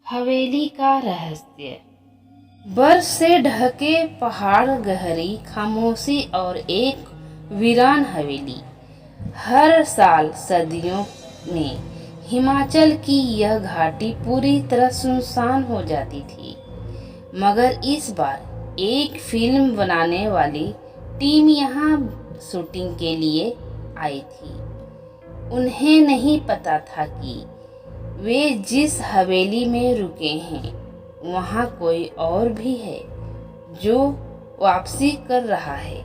हवेली का रहस्य। बर्फ से ढके पहाड़, गहरी खामोशी और एक वीरान हवेली। हर साल सर्दियों में हिमाचल की यह घाटी पूरी तरह सुनसान हो जाती थी, मगर इस बार एक फिल्म बनाने वाली टीम यहाँ शूटिंग के लिए आई थी। उन्हें नहीं पता था कि वे जिस हवेली में रुके हैं वहाँ कोई और भी है जो वापसी कर रहा है।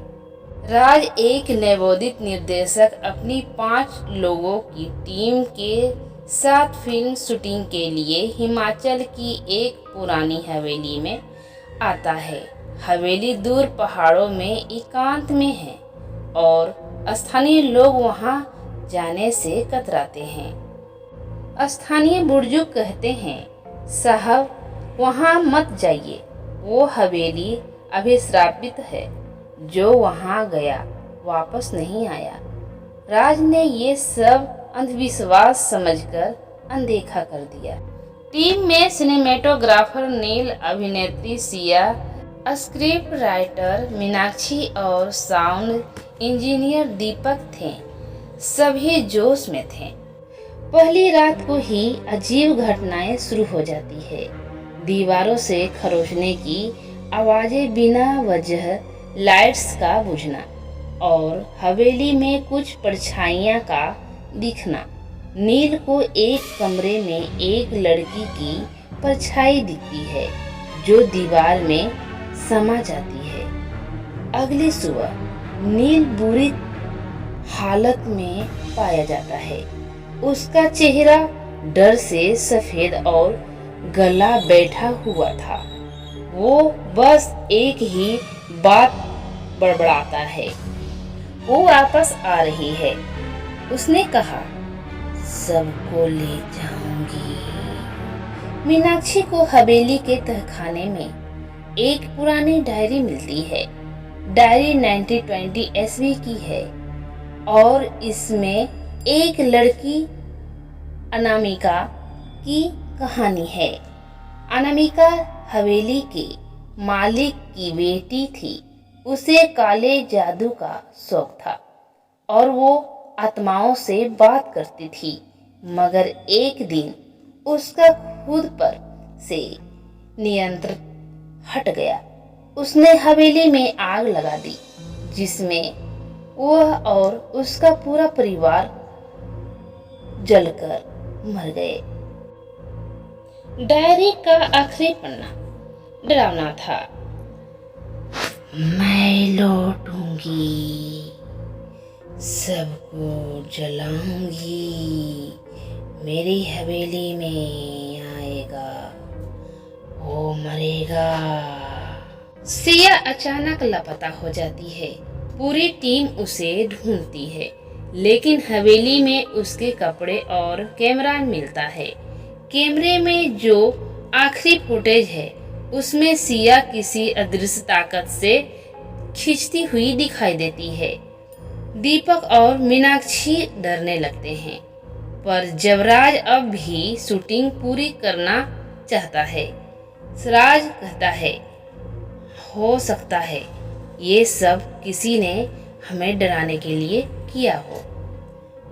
राज एक नवोदित निर्देशक अपनी 5 लोगों की टीम के साथ फिल्म शूटिंग के लिए हिमाचल की एक पुरानी हवेली में आता है। हवेली दूर पहाड़ों में एकांत में है और स्थानीय लोग वहां जाने से कतराते हैं। स्थानीय बुजुर्ग कहते हैं, साहब वहां मत जाइए, वो हवेली अभिश्रापित है, जो वहां गया वापस नहीं आया। राज ने ये सब अंधविश्वास समझकर अनदेखा कर दिया। टीम में सिनेमेटोग्राफर नील, अभिनेत्री सिया, स्क्रिप्ट राइटर मीनाक्षी और साउंड इंजीनियर दीपक थे। सभी जोश में थे। पहली रात को ही अजीब घटनाएं शुरू हो जाती है। दीवारों से खरोचने की आवाजें, बिना वजह लाइट्स का बुझना और हवेली में कुछ परछाइयां का दिखना। नील को एक कमरे में एक लड़की की परछाई दिखती है जो दीवार में समा जाती है। अगली सुबह नील बुरी हालत में पाया जाता है। उसका चेहरा डर से सफेद और गला बैठा हुआ था। वो बस एक ही बात बड़बड़ाता है, वो वापस आ रही है। उसने कहा, सबको ले जाऊंगी। मीनाक्षी को हवेली के तहखाने में एक पुरानी डायरी मिलती है। डायरी 1920 ईस्वी की है और इसमें एक लड़की अनामिका की कहानी है। अनामिका हवेली के मालिक की बेटी थी। उसे काले जादू का शौक था और वो आत्माओं से बात करती थी, मगर एक दिन उसका खुद पर से नियंत्रण हट गया। उसने हवेली में आग लगा दी, जिसमें वह और उसका पूरा परिवार जलकर मर गए। डायरी का आखिरी पन्ना डरावना था। मैं लौटूंगी, सबको जलाऊंगी, मेरी हवेली में आएगा, वो मरेगा। सिया अचानक लापता हो जाती है। पूरी टीम उसे ढूंढती है, लेकिन हवेली में उसके कपड़े और कैमरा मिलता है। कैमरे में जो आखिरी फुटेज है उसमें सिया किसी अदृश्य ताकत से खींचती हुई दिखाई देती है। दीपक और मीनाक्षी डरने लगते हैं, पर जब राज अब भी शूटिंग पूरी करना चाहता है, राज कहता है, हो सकता है ये सब किसी ने हमें डराने के लिए किया हो।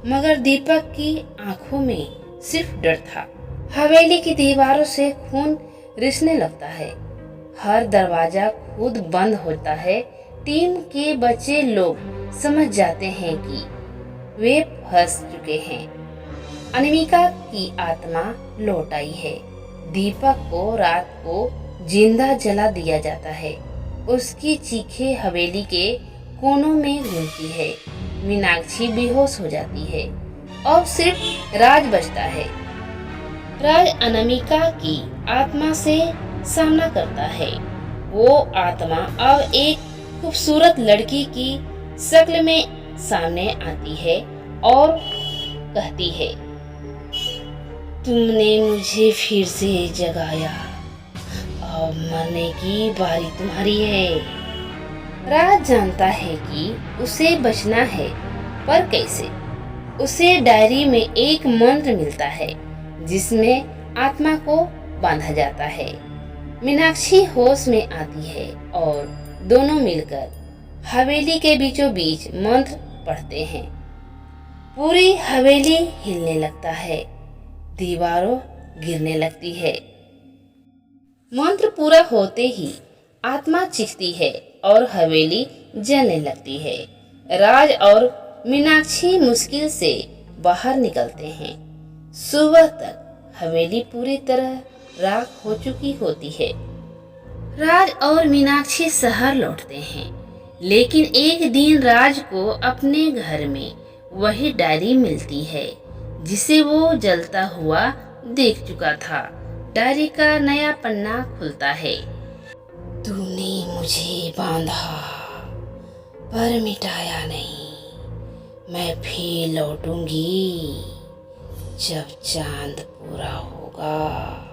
मगर दीपक की आंखों में सिर्फ डर था। हवेली की दीवारों से खून रिसने लगता है। हर दरवाजा खुद बंद होता है। टीम के बच्चे लोग समझ जाते हैं कि वे फंस चुके हैं। अनामिका की आत्मा लौट आई है। दीपक को रात को जिंदा जला दिया जाता है। उसकी चीखें हवेली के कोनों में गूंजती है। मीनाक्षी बेहोश हो जाती है और सिर्फ राज बचता है। राज अनामिका की आत्मा से सामना करता है। वो आत्मा अब एक खूबसूरत लड़की की शक्ल में सामने आती है और कहती है, तुमने मुझे फिर से जगाया, अब मरने की बारी तुम्हारी है। राज जानता है कि उसे बचना है, पर कैसे? उसे डायरी में एक मंत्र मिलता है जिसमें आत्मा को बांधा जाता है। मीनाक्षी होश में आती है और दोनों मिलकर हवेली के बीचों बीच मंत्र पढ़ते हैं। पूरी हवेली हिलने लगता है, दीवारों गिरने लगती है। मंत्र पूरा होते ही आत्मा चीखती है और हवेली जलने लगती है। राज और मीनाक्षी मुश्किल से बाहर निकलते हैं। सुबह तक हवेली पूरी तरह राख हो चुकी होती है। राज और मीनाक्षी शहर लौटते हैं, लेकिन एक दिन राज को अपने घर में वही डायरी मिलती है जिसे वो जलता हुआ देख चुका था। डायरी का नया पन्ना खुलता है। तूने मुझे बांधा पर मिटाया नहीं। मैं फिर लौटूंगी जब चांद पूरा होगा।